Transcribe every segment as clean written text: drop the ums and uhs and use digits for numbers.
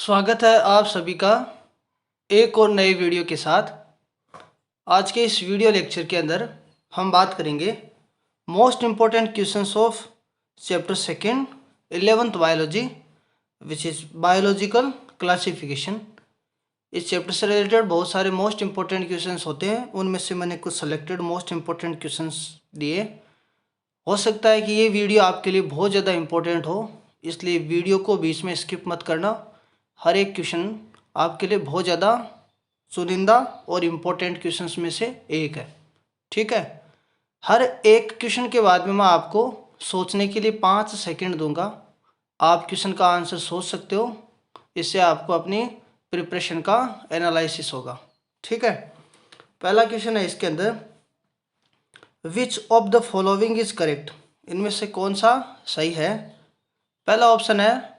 स्वागत है आप सभी का एक और नए वीडियो के साथ। आज के इस वीडियो लेक्चर के अंदर हम बात करेंगे most important questions of chapter second 11th biology which is biological classification. इस चैप्टर से रिलेटेड बहुत सारे मोस्ट इम्पोर्टेंट क्वेश्चंस होते हैं, उनमें से मैंने कुछ सेलेक्टेड मोस्ट इम्पोर्टेंट क्वेश्चंस दिए। हो सकता है कि ये वीडियो आपके लिए बहुत ज़्यादा इम्पोर्टेंट हो, इसलिए वीडियो को बीच में स्किप मत करना। हर एक क्वेश्चन आपके लिए बहुत ज़्यादा चुनिंदा और इम्पोर्टेंट क्वेश्चंस में से एक है, ठीक है। हर एक क्वेश्चन के बाद में मैं आपको सोचने के लिए 5 सेकंड दूंगा। आप क्वेश्चन का आंसर सोच सकते हो, इससे आपको अपनी प्रिपरेशन का एनालिसिस होगा, ठीक है। पहला क्वेश्चन है इसके अंदर, which of the following is correct. इनमें से कौन सा सही है। पहला ऑप्शन है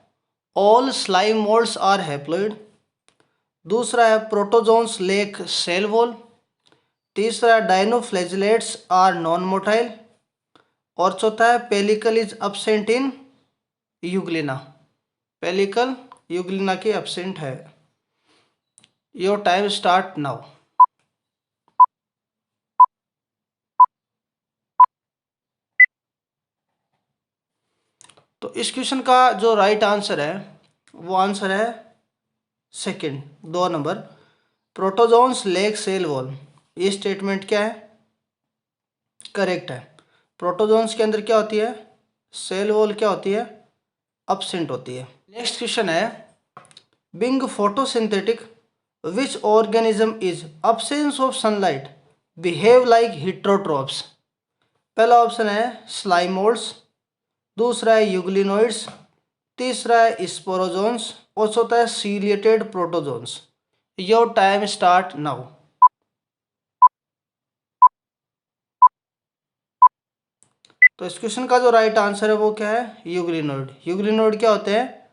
all slime moulds are haploid. दूसरा है प्रोटोजोन्स लेक सेल वॉल। तीसरा है डायनोफ्लैजिलेट्स आर नॉन मोटाइल। और चौथा है pellicle is absent in Euglena. Pellicle Euglena की अब्सेंट है। Your time start now. तो इस क्वेश्चन का जो राइट आंसर है वो आंसर है second, 2 number, protozoans lack cell wall. ये स्टेटमेंट क्या है, करेक्ट है। प्रोटोजोन्स के अंदर क्या होती है, सेल वॉल क्या होती है, अब्सेंट होती है। नेक्स्ट क्वेश्चन है, being photosynthetic which organism is absence of sunlight behave like heterotrophs. पहला ऑप्शन है स्लाइमोल्ड्स, दूसरा है यूग्लिनोइड्स, तीसरा है स्पोरोजोन्स और चौथा है ciliated protozoans. Your time start now. तो इस क्वेश्चन का जो राइट आंसर है वो क्या है, यूग्लिनोइड। यूग्लिनोइड क्या होते हैं,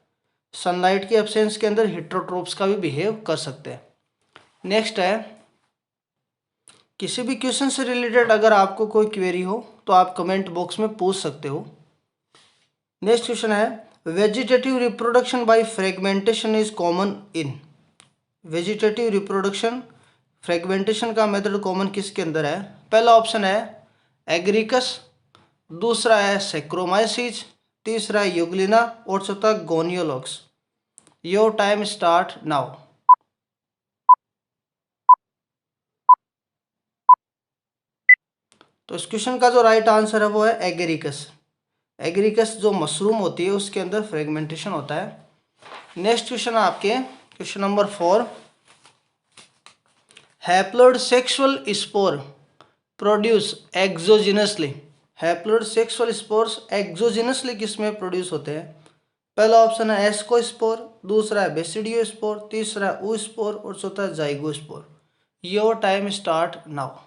सनलाइट की एब्सेंस के अंदर हिट्रोट्रोप्स का भी बिहेव कर सकते हैं। नेक्स्ट है, किसी भी क्वेश्चन से रिलेटेड अगर आपको कोई क्वेरी हो तो आप कमेंट बॉक्स में पूछ सकते हो। नेक्स्ट क्वेश्चन है, vegetative reproduction by fragmentation is common in. Vegetative reproduction fragmentation का मेथड कॉमन किसके अंदर है। पहला ऑप्शन है एग्रिकस, दूसरा है सेक्रोमाइसीज, तीसरा है यूग्लिना और चौथा Gonyaulax. Your time start now. तो इस क्वेश्चन का जो राइट आंसर है वो है एगेरिकस। एगेरिकस जो मशरूम होती है उसके अंदर फ्रेगमेंटेशन होता है। नेक्स्ट क्वेश्चन है आपके question number 4, haploid sexual spore produce exogenously. Haploid sexual spores exogenously किसमें प्रोड्यूस होते हैं। पहला ऑप्शन है एस्कोस्पोर, दूसरा है बेसिडियोस्पोर, तीसरा है oospore और चौथा है zygospore. Your time start now.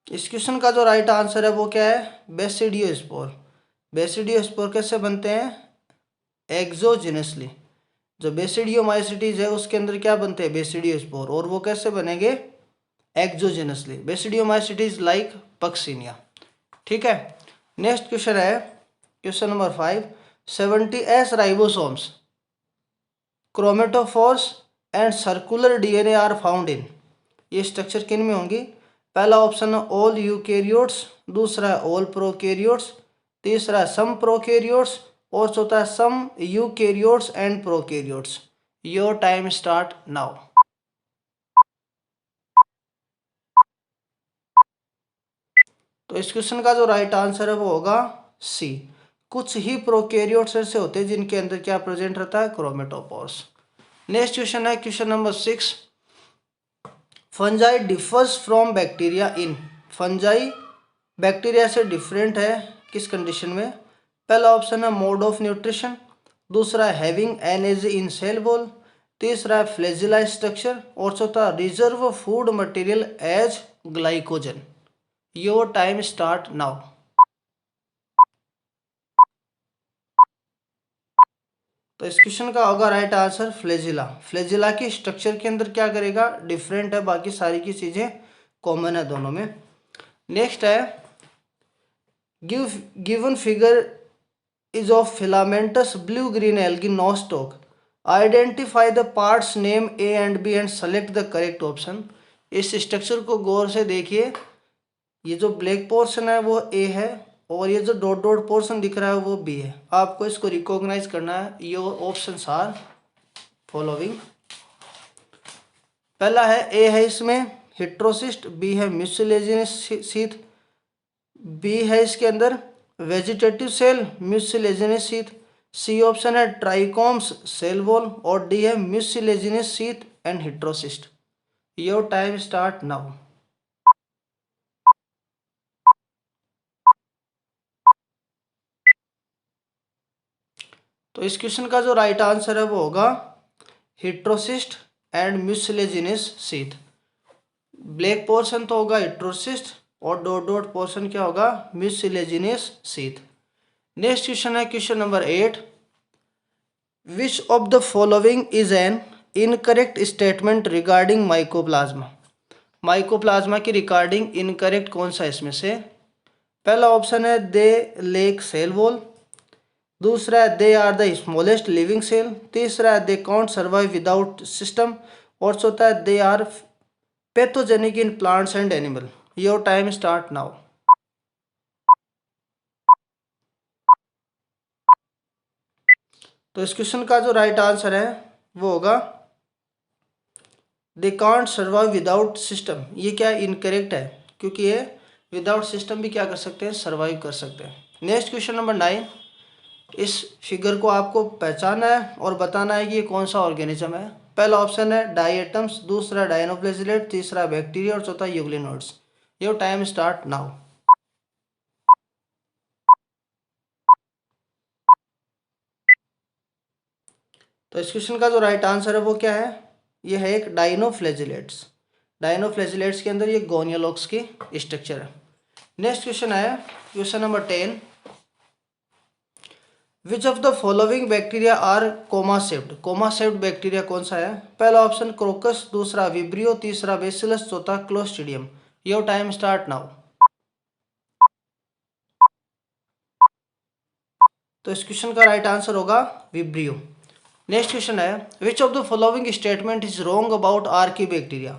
इस क्वेश्चन का जो राइट आंसर है वो क्या है, बेसिडियोस्पोर। बेसिडियोस्पोर कैसे बनते हैं, एक्सोजिनसली। जो बेसिडियोमाइसिटीज है उसके अंदर क्या बनते हैं, बेसिडियोस्पोर, और वो कैसे बनेंगे, एक्सोजिनसली। बेसिडियोमाइसिटीज लाइक पक्सिनिया, ठीक है। नेक्स्ट क्वेश्चन है question number 5, 70S ribosomes, chromatophores and circular DNA are found in. ये स्ट्रक्चर किन में होंगी। पहला ऑप्शन है ऑल यूकैरियोट्स, दूसरा है ऑल प्रोकैरियोट्स, तीसरा है सम प्रोकैरियोट्स और चौथा है some eukaryotes and prokaryotes. Your time start now. तो इस क्वेश्चन का जो राइट आंसर है वो होगा सी। कुछ ही प्रोकैरियोट्स ऐसे होते हैं जिनके अंदर क्या प्रेजेंट रहता है, क्रोमेटोफोर्स। नेक्स्ट क्वेश्चन है question number 6, fungi differs from bacteria in. Fungi bacteria से डिफरेंट है किस कंडीशन में। पहला ऑप्शन है मोड ऑफ न्यूट्रिशन, दूसरा है having energy in cell wall, तीसरा है फ्लैजिला स्ट्रक्चर और चौथा reserve food material as glycogen. Your time start now. तो इस क्वेश्चन का होगा राइट आंसर फ्लैजिला। फ्लैजिला की स्ट्रक्चर के अंदर क्या करेगा, डिफरेंट है, बाकी सारी की चीजें कॉमन है दोनों में। नेक्स्ट है Given figure is of filamentous blue-green algae nostoc. Identify the parts name A and B and select the correct option. इस स्ट्रक्चर को गौर से देखिए, ये जो ब्लैक पोर्शन है वो ए है और ये जो डॉट डॉट पोर्शन दिख रहा है वो बी है। आपको इसको रिकॉग्नाइज करना है। Your options are following. पहला है ए है इसमें हिट्रोसिस्ट, बी है म्यूसिलेजिनस शीथ, बी है इसके अंदर vegetative cell mucilaginous sheath, C option है ट्राइकोम्स सेल वॉल और डी है mucilaginous sheath and heterocyst. Your time start now. तो इस क्वेश्चन का जो राइट आंसर है वो होगा heterocyst and mucilaginous sheath. Black portion तो होगा हिट्रोसिस्ट और डॉट डॉट पोर्शन क्या होगा, म्यूसिलेजिनस शीथ। नेक्स्ट क्वेश्चन है question number 8। Which of the following is an incorrect statement regarding Mycoplasma. Mycoplasma की रिगार्डिंग इनकरेक्ट कौन सा इसमें से। पहला ऑप्शन है दे लेक सेल वॉल, दूसरा है they are the smallest living cell, तीसरा है they can't survive without system और चौथा है they are pathogenic in plants and animal. Your time start now. तो इस क्वेश्चन का जो राइट आंसर है वो होगा दे कांट सर्वाइव विदाउट सिस्टम। ये क्या इनकरेक्ट है, क्योंकि ये विदाउट सिस्टम भी क्या कर सकते हैं, सर्वाइव कर सकते हैं। Next question number 9। इस फिगर को आपको पहचानना है और बताना है कि ये कौन सा ऑर्गेनिज्म है। पहला ऑप्शन है डायटम्स, दूसरा डायनोफ्लेजिलेट, तीसरा बैक्टीरिया और चौथा euglenoids. Your time start now. तो इस क्वेश्चन का जो राइट आंसर है वो क्या है, ये है एक डायनोफ्लेजिलेट्स। डायनोफ्लेजिलेट्स के अंदर ये गोनियोलॉक्स की स्ट्रक्चर है। नेक्स्ट क्वेश्चन है question number 10। Which of the following bacteria are comma shaped. Comma shaped bacteria कौन सा है। पहला ऑप्शन क्रोकस, दूसरा विब्रियो, तीसरा बेसिलस, चौथा clostridium. Your time start now. तो इस क्वेश्चन का राइट आंसर होगा विब्रियो। नेक्स्ट क्वेश्चन है which of the following statement is wrong about archaebacteria.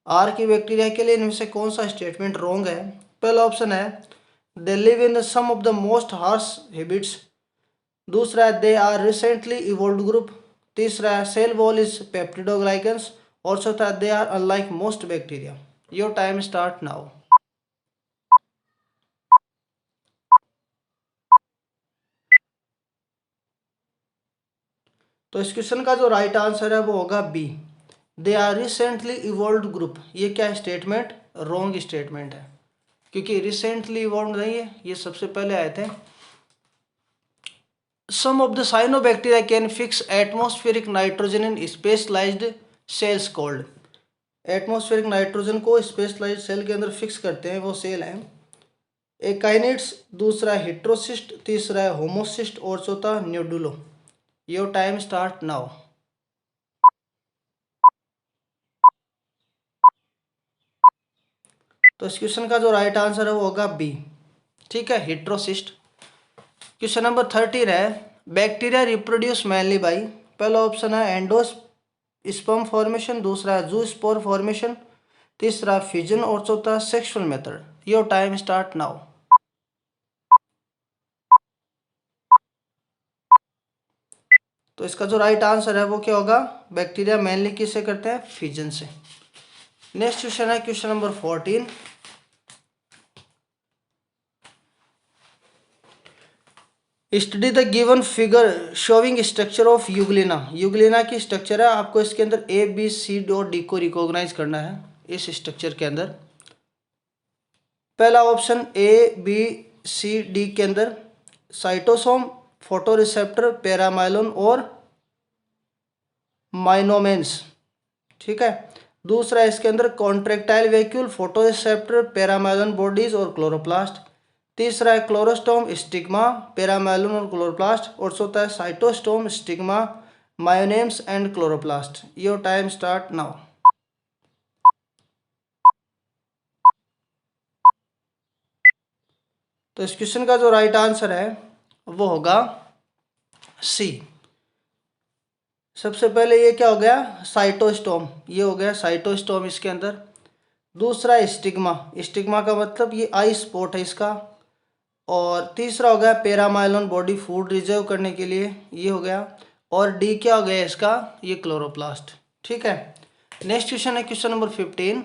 Archaebacteria के लिए इनमें से कौन सा स्टेटमेंट रॉन्ग है। पहला ऑप्शन है they live in some of the most harsh habits, दूसरा है they are recently evolved group, तीसरा है सेल वॉल इज पेप्टिडोग्लाइकेंस और चौथा है they are unlike most bacteria. Your time start now. तो इस क्वेश्चन का जो राइट आंसर है वो होगा B, they are recently evolved group. ये क्या स्टेटमेंट रॉन्ग स्टेटमेंट है, क्योंकि रिसेंटली इवोल्व नहीं है, ये सबसे पहले आए थे। Some of the cyanobacteria can fix atmospheric nitrogen in specialised cells called. Atmospheric nitrogen को स्पेशलाइज्ड सेल के अंदर फिक्स करते हैं, वो सेल हैं एकाइनिट्स, दूसरा हिट्रोसिस्ट, तीसरा है होमोसिस्ट और चौथा nodule. Your time start now. तो इस क्वेश्चन का जो राइट आंसर है वो होगा बी, ठीक है, हिट्रोसिस्ट। क्वेश्चन नंबर 13 है बैक्टीरिया रिप्रोड्यूस मैनली बाई। पहला ऑप्शन है एंडोस्पर्म फॉर्मेशन, दूसरा है जूस्पोर फॉर्मेशन, तीसरा फिजन और चौथा sexual method. Your time start now. तो इसका जो राइट आंसर है वो क्या होगा, बैक्टीरिया मेनली किससे करते हैं, फिजन से। नेक्स्ट क्वेश्चन है question number 14। Study the given figure showing structure of Euglena. Euglena की स्ट्रक्चर है, आपको इसके अंदर ए बी सी और डी को रिकॉग्नाइज करना है इस स्ट्रक्चर के अंदर। पहला option A B C D के अंदर साइटोसोम, फोटोरिसेप्टर, पैरामाइलोन और माइनोमेंस, ठीक है। दूसरा इसके अंदर कॉन्ट्रेक्टाइल वैक्यूल, फोटोरिसेप्टर, पैरामाइलोन बॉडीज और क्लोरोप्लास्ट, तीसरा है क्लोरोस्टोम, स्टिग्मा, पैरामाइलोन और क्लोरोप्लास्ट और चौथा है cytostome, stigma, myonemes and chloroplast. Your time start now. तो इस क्वेश्चन का जो राइट आंसर है वो होगा सी। सबसे पहले ये क्या हो गया, साइटोस्टोम, ये हो गया साइटोस्टोम इसके अंदर। दूसरा स्टिग्मा, स्टिग्मा का मतलब ये आई स्पॉट है इसका। और तीसरा हो गया पैरामाइलोन, बॉडी फूड रिजर्व करने के लिए, ये हो गया। और डी क्या हो गया इसका, ये क्लोरोप्लास्ट। ठीक है, नेक्स्ट क्वेश्चन है question number 15।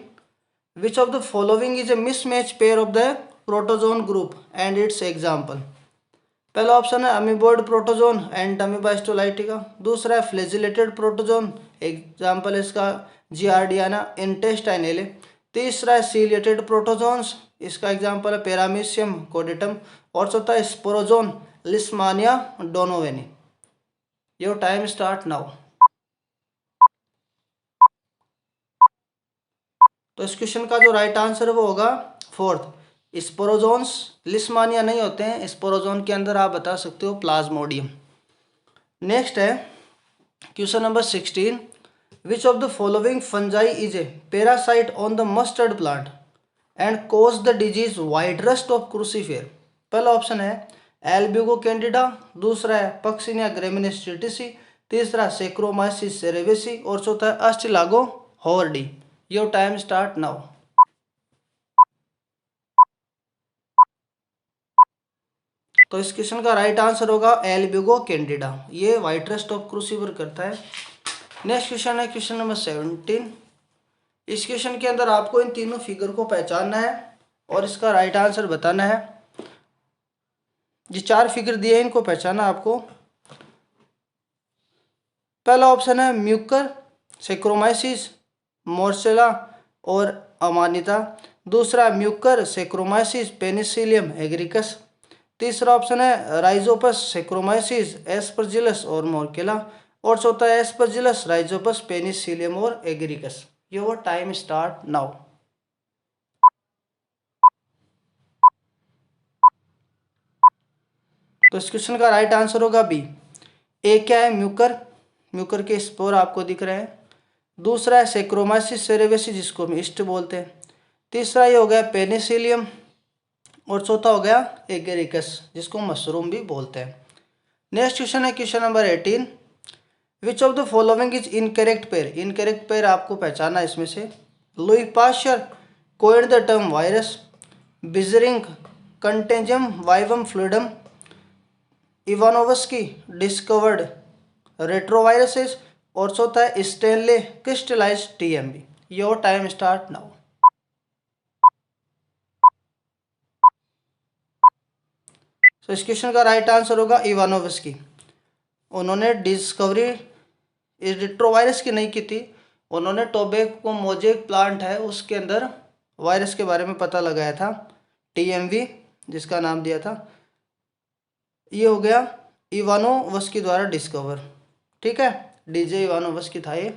Which of the following is A mismatch pair of the protozoan group and it's example. पहला ऑप्शन है amoeboid protozoan and amoeba histolytica. दूसरा है फ्लैजिलेटेड प्रोटोजोन, एग्जाम्पल है इसका जियार्डियाना इंटेस्टाइनेले। तीसरा है सीलिएटेड प्रोटोजोन्स, इसका एग्जाम्पल है पैरामीशियम कोडेटम। और चौथा है sporozoan Leishmania donovani. Your time start now. तो इस क्वेश्चन का जो राइट आंसर है वो होगा फोर्थ, स्पोरोजोन्स। लिस्मानिया नहीं होते हैं, स्पोरोजोन के अंदर आप बता सकते हो प्लाज्मोडियम। नेक्स्ट है question number 16। Which of the following fungi is a parasite on the mustard plant and cause the disease white rust of crucifers. पहला ऑप्शन है एल्ब्यूगो कैंडिडा। दूसरा है पक्सिनिया ग्रेमिनेस्टिटिसी। तीसरा सेक्रोमाइसिस सेरेवेसी। और चौथा है Ustilago hordei. Your time start now. तो इस क्वेश्चन का राइट आंसर होगा एल्ब्यूगो कैंडिडा, ये वाइट रस्ट ऑफ क्रूसीफर करता है। नेक्स्ट क्वेश्चन है क्वेश्चन नंबर 17। इस क्वेश्चन के अंदर आपको इन तीनों फिगर को पहचानना है और इसका राइट आंसर बताना है। ये 4 फिगर दिए हैं, इनको पहचाना आपको। पहला ऑप्शन है म्यूकर, सेक्रोमाइसिस, मोर्सेला और अमानिता। दूसरा म्यूकर, सेक्रोमाइसिस, पेनिसिलियम एग्रिकस। तीसरा ऑप्शन है राइजोपस, सेक्रोमाइसिस, एस्परजिलस और मोर्केला। और चौथा है एस्परजिलस, राइजोपस, पेनिसिलियम और Agaricus. Your time start now. तो इस क्वेश्चन का राइट आंसर होगा बी। ए क्या है, म्यूकर, म्यूकर के स्पोर आपको दिख रहे हैं। दूसरा है सेक्रोमाइसिस सेरेवेसी, जिसको हम ईस्ट बोलते हैं। तीसरा ये हो गया पेनिसिलियम। और चौथा हो गया एगेरिकस, जिसको मशरूम भी बोलते हैं। नेक्स्ट क्वेश्चन है question number 18। Which of the following is incorrect pair. Incorrect pair आपको पहचाना है इसमें से। Louis Pasteur coined the term virus, Beijerinck contagium vivum fluidum, Ivanowsky discovered retroviruses. और चौथा है Stanley crystallise TMV. Your time start now. तो इस क्वेश्चन का राइट आंसर होगा इवानोवस्की। उन्होंने डिस्कवरी इस रेट्रोवायरस की नहीं की थी, उन्होंने टोबैको मोजेक प्लांट है उसके अंदर वायरस के बारे में पता लगाया था, टीएमवी जिसका नाम दिया था। ये हो गया इवानोवस्की द्वारा डिस्कवर। ठीक है, डीजे इवानोवस्की था ये।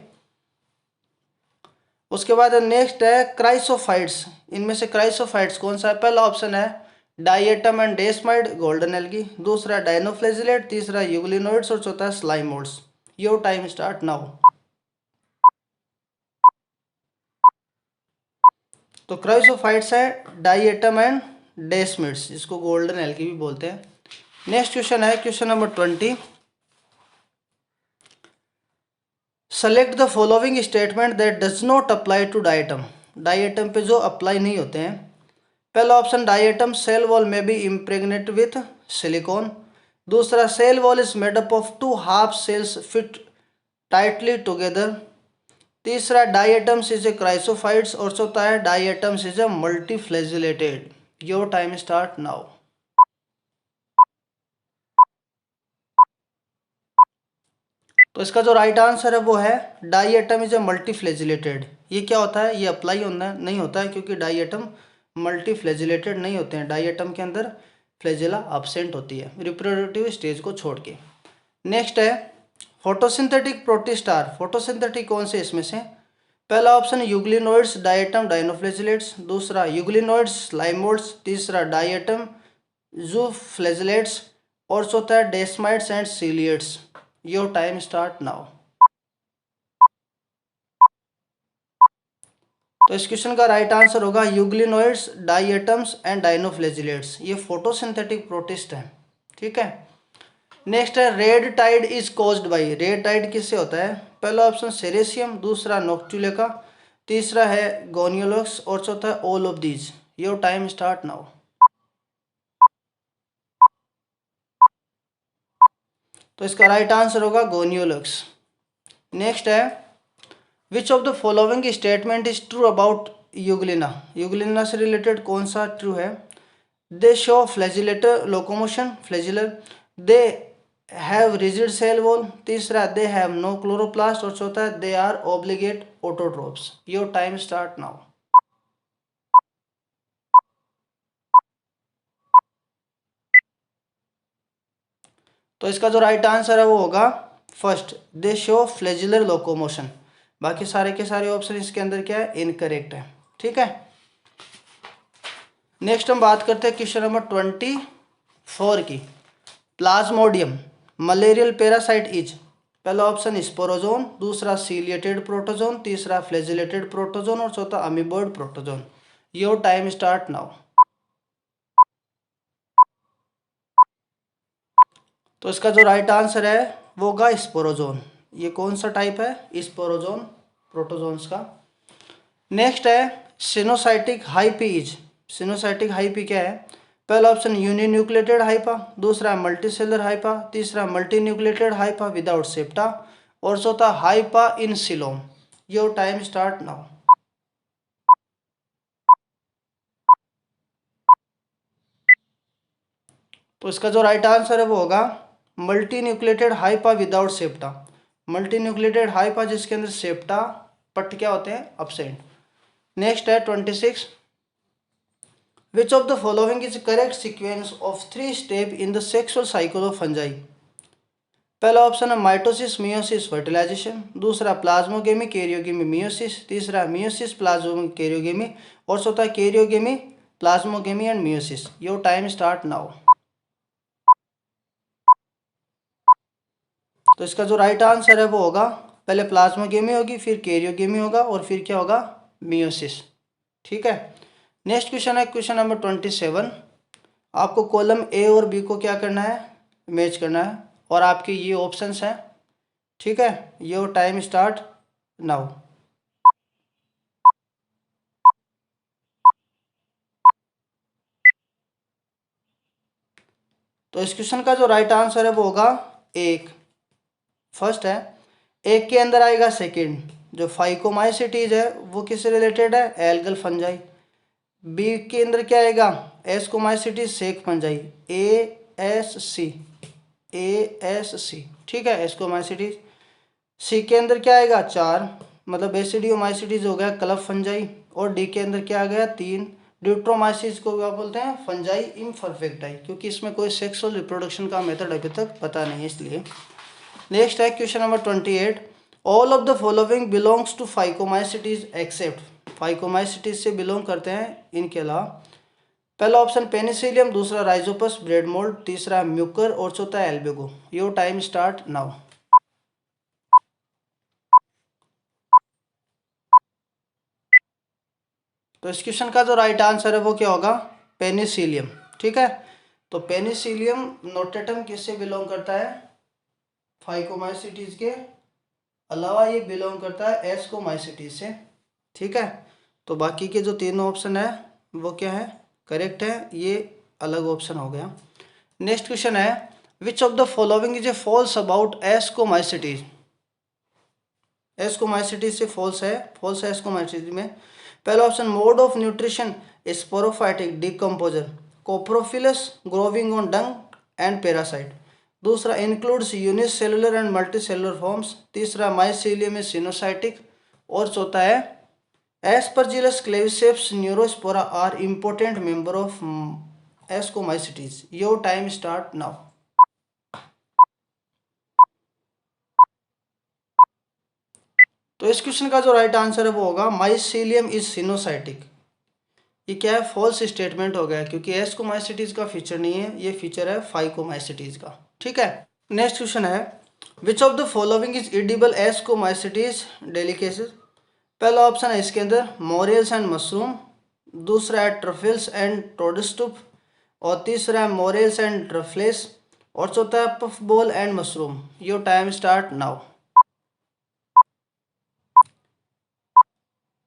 उसके बाद नेक्स्ट है क्राइसोफाइट्स। इनमें से क्राइसोफाइट्स कौन सा है। पहला ऑप्शन है diatom and desmid golden algae. दूसरा डाइनोफ्लेजिलेट। तीसरा यूग्लिनोइड्स। और चौथा slime moulds. Your time start now. तो क्राइसोफाइट्स है डाइएटम एंड डेस्मिड्स, जिसको गोल्डन एल्गी भी बोलते हैं। नेक्स्ट क्वेश्चन है question number 20। Select the following statement that does not apply to diatom. Diatom पे जो अप्लाई नहीं होते हैं। पहला ऑप्शन डाइएटम सेल वॉल में बी इम्प्रेग्नेट विथ सिलिकॉन। दूसरा cell wall is made up of 2 half cells fit tightly together. तीसरा diatoms is a chrysophytes. और चौथा है diatoms is a multiflagellated. Your time start now. तो इसका जो right answer है वो है डाइएटम इज ए मल्टीफ्लैजिलेटेड। ये क्या होता है, ये अप्लाई होना नहीं होता है क्योंकि डाइएटम मल्टीफ्लैजिलेटेड नहीं होते हैं। डाइएटम के अंदर फ्लैजिला एब्सेंट होती है रिप्रोडक्टिव स्टेज को छोड़ के। नेक्स्ट है फोटोसिंथेटिक प्रोटिस्टार। फोटोसिंथेटिक कौन से इसमें से। पहला ऑप्शन यूग्लिनोइड्स, डाइएटम, डाइनोफ्लैजिलेट्स। दूसरा यूग्लिनोइड्स, स्लाइमोड्स। तीसरा डाइएटम, जूफ्लैजिलेट्स। और चौथा है desmids and ciliates. Your time start now. तो इस क्वेश्चन का राइट आंसर होगा यूग्लिनोइड्स, डाइएटम्स एंड डाइनोफ्लेजिलेट्स, ये फोटोसिंथेटिक प्रोटिस्ट हैं। ठीक है। नेक्स्ट है red tide is caused by, red tide किससे होता है? पहला ऑप्शन सेरेसियम, दूसरा नोक्टुलेका, तीसरा है गोनियोलॉक्स और चौथा है all of these. Your time start now. तो इसका राइट आंसर होगा गोनियोलॉक्स। नेक्स्ट है which of the following statement is true about Euglena, Euglena से रिलेटेड कौन सा ट्रू है? They show flagellar locomotion, flagellar, they have rigid cell wall, तीसरा they have no chloroplast और चौथा they are obligate autotrophs. Your time start now. तो इसका जो राइट आंसर है वो होगा फर्स्ट, दे शो फ्लैजिलर लोकोमोशन। बाकी सारे के सारे ऑप्शन इसके अंदर क्या है? इनकरेक्ट है। ठीक है। नेक्स्ट हम बात करते हैं क्वेश्चन नंबर 24 की। प्लाज्मोडियम मलेरियल पैरासाइट इज, पहला ऑप्शन स्पोरोजोन, दूसरा सीलिएटेड प्रोटोजोन, तीसरा फ्लैजिलेटेड प्रोटोजोन और चौथा amoeboid protozoan. Your time start now. तो इसका जो राइट आंसर है वो होगा स्पोरोजोन। ये कौन सा टाइप है? स्पोरोजोन प्रोटोजोन्स का। नेक्स्ट है सिनोसाइटिक हाइपीज, सिनोसाइटिक हाइपी क्या है? पहला ऑप्शन यूनिन्यूक्लिएटेड हाइपा, दूसरा मल्टीसेलर हाइपा, तीसरा मल्टीन्यूक्लिएटेड हाइपा विदाउट सेप्टा और चौथा HEPA in coelom. Your time start now. तो इसका जो राइट आंसर है वो होगा multinucleated HEPA without septa. Multinucleated HEPA जिसके अंदर सेप्टा पट क्या होते हैं? absent। नेक्स्ट है 26, विच of the following is correct sequence of 3 step in the sexual cycle of fungi? पहला ऑप्शन है माइटोसिस मियोसिस फर्टिलाइजेशन, दूसरा प्लाज्मोगेमी कैरियोगेमी मियोसिस, तीसरा मियोसिस प्लाज्मोगेमी कैरियोगेमी और चौथा karyogamy plasmogamy and meiosis. Your time start now. तो इसका जो right answer है वो होगा पहले प्लाज्मोगेमी होगी, फिर कैरियोगेमी होगा और फिर क्या होगा? मियोसिस। ठीक है। नेक्स्ट क्वेश्चन है क्वेश्चन नंबर 27। आपको कॉलम ए और बी को क्या करना है? मैच करना है और आपके ये ऑप्शंस हैं। ठीक है। Your time start now. तो इस क्वेश्चन का जो राइट आंसर है वो होगा एक। फर्स्ट है, एक के अंदर आएगा सेकंड, जो फाइकोमाइसिटीज है वो किससे रिलेटेड है? Algal fungi. बी के अंदर क्या आएगा? एस्कोमाइसिटीज सेक फंजाई, ASC, ASC। ठीक है, एस्कोमाइसिटीज। सी के अंदर क्या आएगा? 4, मतलब बेसिडियोमाइसिटीज हो गया क्लब फंजाई। और डी के अंदर क्या आ गया? 3, ड्यूट्रोमाइसिस को क्या बोलते हैं? फंजाई इम्परफेक्टाई, क्योंकि इसमें कोई सेक्सुअल रिप्रोडक्शन का मेथड अभी तक पता नहीं है इसलिए। नेक्स्ट है question number 28, all of the following belongs to phycomycetes except, phycomycetes से बिलोंग करते हैं इनके अलावा। पहला ऑप्शन पेनिसिलियम, दूसरा राइजोपस ब्रेड मोल्ड, तीसरा म्यूकर और चौथा Albugo. Your time start now. तो इस क्वेश्चन का जो राइट आंसर है वो क्या होगा? पेनिसिलियम। ठीक है। तो पेनिसिलियम नोटेटम किससे बिलोंग करता है? फाइकोमाइसिटीज के अलावा ये बिलोंग करता है एस्कोमाइसिटीज से। ठीक है। तो बाकी के जो तीनों ऑप्शन है वो क्या है? करेक्ट है, ये अलग ऑप्शन हो गया। नेक्स्ट क्वेश्चन है which of the following is a false about ascomycetes? Ascomycetes से फॉल्स है, फॉल्स है एस्कोमाइसिटीज में। पहला option mode of nutrition sporophytic decomposer, coprophilous, growing on dung and parasite. दूसरा includes unicellular and multicellular forms, तीसरा mycelium coenocytic और चौथा है Aspergillus Claviceps Neurospora are important member of ascomycetes. Your time start now. तो इस question का जो right answer है वो होगा माइसीलियम इज सिनोसाइटिक। ये क्या है? फॉल्स स्टेटमेंट हो गया, क्योंकि एस्कोमाइसिटीज का फीचर नहीं है, ये फीचर है फाइकोमाइसिटीज का। ठीक है। नेक्स्ट क्वेश्चन है which of the following is edible ascomycetes delicacies? पहला ऑप्शन है इसके अंदर मोरियल्स एंड मशरूम, दूसरा है ट्रफल्स एंड टोडस्टूप, और तीसरा है मोरियल्स एंड ट्रफलेस, और चौथा है puff ball and mushroom. Your time start now.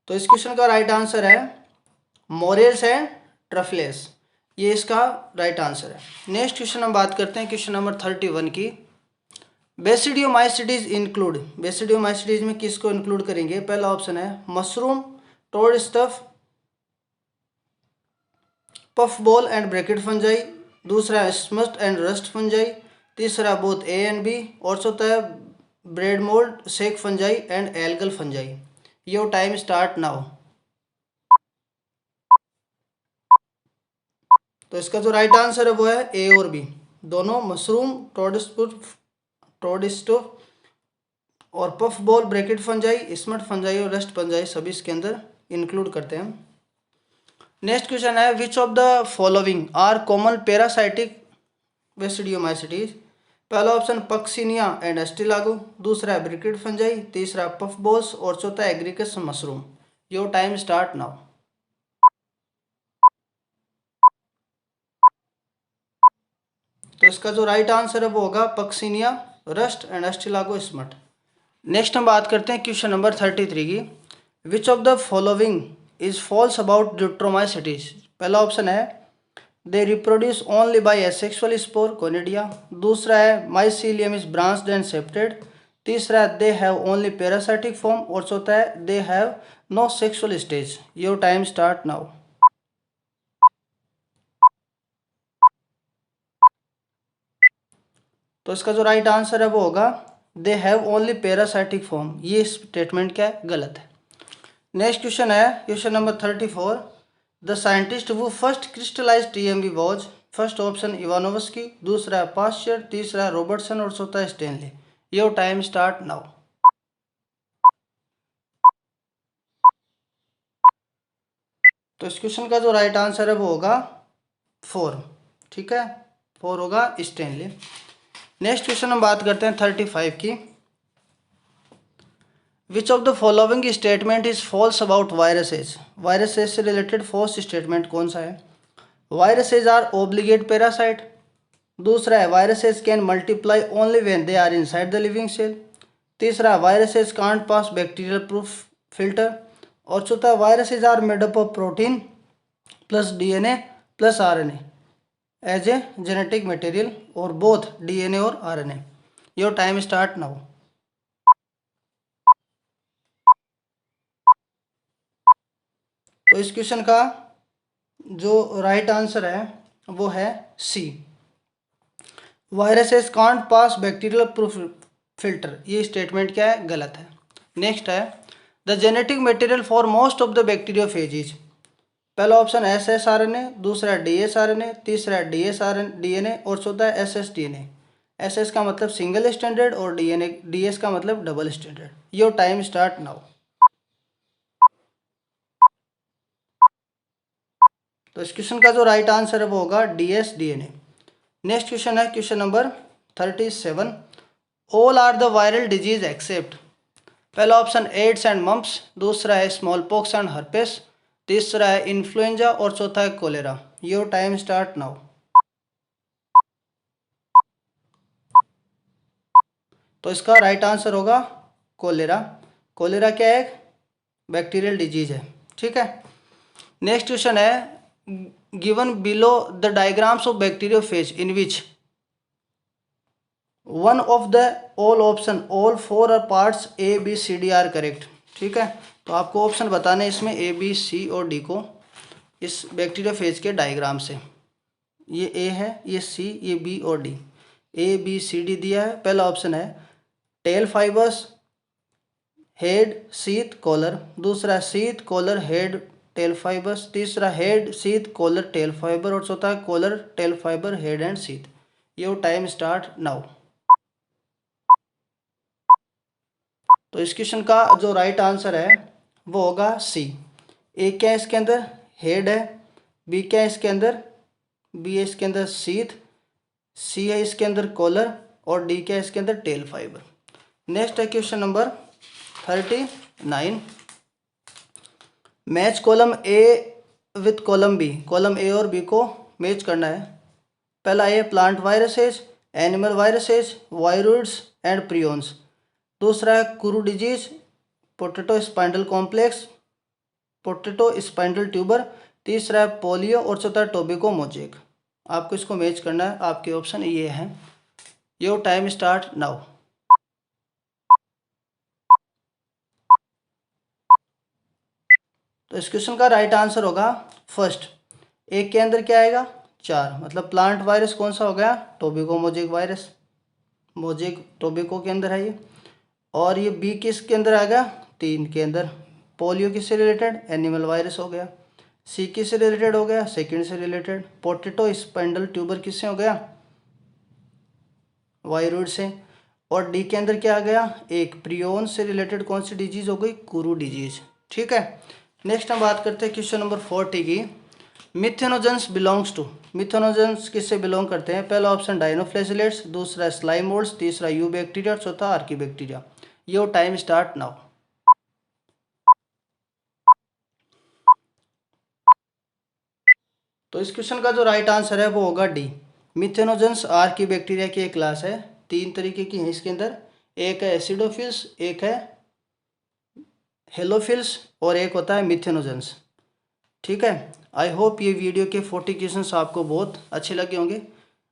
तो इस क्वेश्चन का राइट आंसर है मोरियल्स एंड ट्रफलेस, ये इसका राइट आंसर है। नेक्स्ट क्वेश्चन हम बात करते हैं क्वेश्चन नंबर 31 की। बेसिडियोमाइसिटीज इंक्लूड, बेसिडियोमाइसिटीज में किसको इंक्लूड करेंगे? पहला ऑप्शन है mushroom, toad stuff, puff ball and bracket fungi, दूसरा है स्मस्ट एंड रस्ट फंजाई, तीसरा बोथ ए एंड बी, और चौथा है bread mould, sac fungi and algal fungi. Your time start now. तो इसका जो राइट आंसर है वो है ए और बी, दोनों मशरूम, टोडस्टफ और puff ball, bracket fungi, smut fungi और रस्ट फंजाई सभी इसके अंदर इंक्लूड करते हैं। नेक्स्ट क्वेश्चन है which of the following are common parasitic basidiomycetes? पहला ऑप्शन पक्सिनिया एंड एस्टिलागो, दूसरा है ब्रैकेट फंजाई, तीसरा पफ बॉल्स और चौथा Agaricus mushroom. Your time start now. तो इसका जो राइट आंसर है वो होगा Puccinia, rust and Ustilago smut. Next हम बात करते हैं क्वेश्चन नंबर 33 की। Which of the following is false about deuteromycetes? पहला ऑप्शन है they reproduce only by asexual spore, conidia, दूसरा है mycelium is branched and septate, तीसरा है they have only parasitic form, और चौथा है they have no sexual stage. Your time start now. तो इसका जो राइट आंसर है वो होगा they have only parasitic form. ये स्टेटमेंट क्या है? गलत है। नेक्स्ट क्वेश्चन है question number 34। The scientist who first crystallize TMV was? First option Ivanovsky, दूसरा है पास्चर, तीसरा है रॉबर्टसन और चौथा है Stanley. Your time start now. तो इस क्वेश्चन का जो राइट आंसर है वो होगा 4, ठीक है, 4 होगा स्टेनली। नेक्स्ट क्वेश्चन हम बात करते हैं 35 की। Which of the following statement is false about viruses? Viruses से रिलेटेड फॉल्स स्टेटमेंट कौन सा है? वायरसेज आर ओब्लिगेट पैरासाइट, दूसरा है viruses can multiply only when they are inside the living cell, तीसरा viruses can't pass bacterial proof filter, और चौथा viruses are made up of protein plus DNA plus RNA as a genetic material, और both DNA और RNA. Your time start now. तो इस question का जो right answer है वो है C, viruses can't pass bacterial proof filter. ये स्टेटमेंट क्या है? गलत है। नेक्स्ट है the genetic material for most of the bacteriophages. पहला option S S R N A, दूसरा D S R N A, तीसरा D S R N D N A, और चौथा S S D N A. S S का मतलब single standard और D S का मतलब double standard. Your time start now. तो इस क्वेश्चन का जो राइट आंसर है वो होगा D S D N A. Next question है question number 37। All are the viral disease except? पहला ऑप्शन एड्स एंड मम्प्स, दूसरा है स्मॉल पॉक्स एंड हर्पेस, तीसरा है इन्फ्लुएंजा और चौथा है cholera. Your time start now. तो इसका राइट आंसर होगा कोलेरा। कोलेरा क्या है? बैक्टीरियल डिजीज है, ठीक है। नेक्स्ट क्वेश्चन है given below the diagrams of bacteriophage in which one of the all option all 4 parts A B C D are correct, ठीक है। तो आपको ऑप्शन बताने इसमें ए बी सी और डी को इस बैक्टीरियोफेज के डायग्राम से। ये ए है, ये सी, ये बी और D. A B C D दिया है। पहला ऑप्शन है tail fibres, head sheath collar, दूसरा sheath collar head tail fibres, तीसरा head sheath collar tail fibre, और चौथा collar tail fibre head and sheath. Your time start now. तो इस क्वेश्चन का जो राइट आंसर है वो होगा सी। ए क्या है इसके अंदर? हेड है। बी क्या है इसके अंदर? बी है इसके अंदर शीथ, सी है इसके अंदर कॉलर, और डी क्या है इसके अंदर टेल फाइबर। नेक्स्ट है question number 39। Match column A with column B, column A और बी को मैच करना है। पहला A plant viruses, animal viruses, viroids and prions. दूसरा है kuru disease, potato spindle complex, potato spindle tuber. तीसरा है पोलियो और चौथा टोबैको मोजेक। आपको इसको मैच करना है। आपके ऑप्शन ये हैं। Your time start now. तो इस क्वेश्चन का राइट आंसर होगा फर्स्ट। एक के अंदर क्या आएगा? 4, मतलब प्लांट वायरस कौन सा हो गया? Tobacco mosaic virus, mosaic tobacco के अंदर है ये। और ये बी किसके अंदर आ गया? 3 के अंदर। पोलियो किससे रिलेटेड? एनिमल वायरस हो गया। सी किससे रिलेटेड हो गया? सेकंड से रिलेटेड। पोटैटो स्पाइंडल ट्यूबर किससे हो गया? वायरोइड से। और डी के अंदर क्या आ गया? एक प्रियोन से रिलेटेड कौन सी डिजीज हो गई? कुरू डिजीज। ठीक है। नेक्स्ट हम बात करते हैं क्वेश्चन नंबर 40 की। मिथेनोजेंस बिलोंग्स टू, मिथेनोजेंस किससे बिलोंग करते हैं? पहला ऑप्शन डायनोफ्लैजिलेट्स, दूसरा स्लाइम मोल्ड्स, तीसरा यू बैक्टीरिया, चौथा Archie bacteria. Your time start now. तो इस क्वेश्चन का जो राइट आंसर है वो होगा डी। मिथेनोजेंस आर्की बैक्टीरिया की एक क्लास है। 3 तरीके की है इसके अंदर। एक है एसिडोफिल्स, एक है हेलोफिल्स और एक होता है मिथेनोजेंस। ठीक है। आई होप ये वीडियो के 40 क्वेश्चंस आपको बहुत अच्छे लगे होंगे।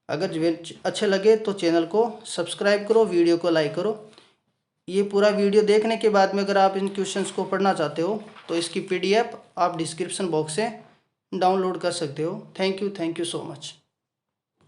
अगर अच्छे लगे तो चैनल को सब्सक्राइब करो, वीडियो को लाइक करो। ये पूरा वीडियो देखने के बाद में अगर आप इन क्वेश्चंस को पढ़ना चाहते हो तो इसकी PDF आप डिस्क्रिप्शन बॉक्स से डाउनलोड कर सकते हो। Thank you so much.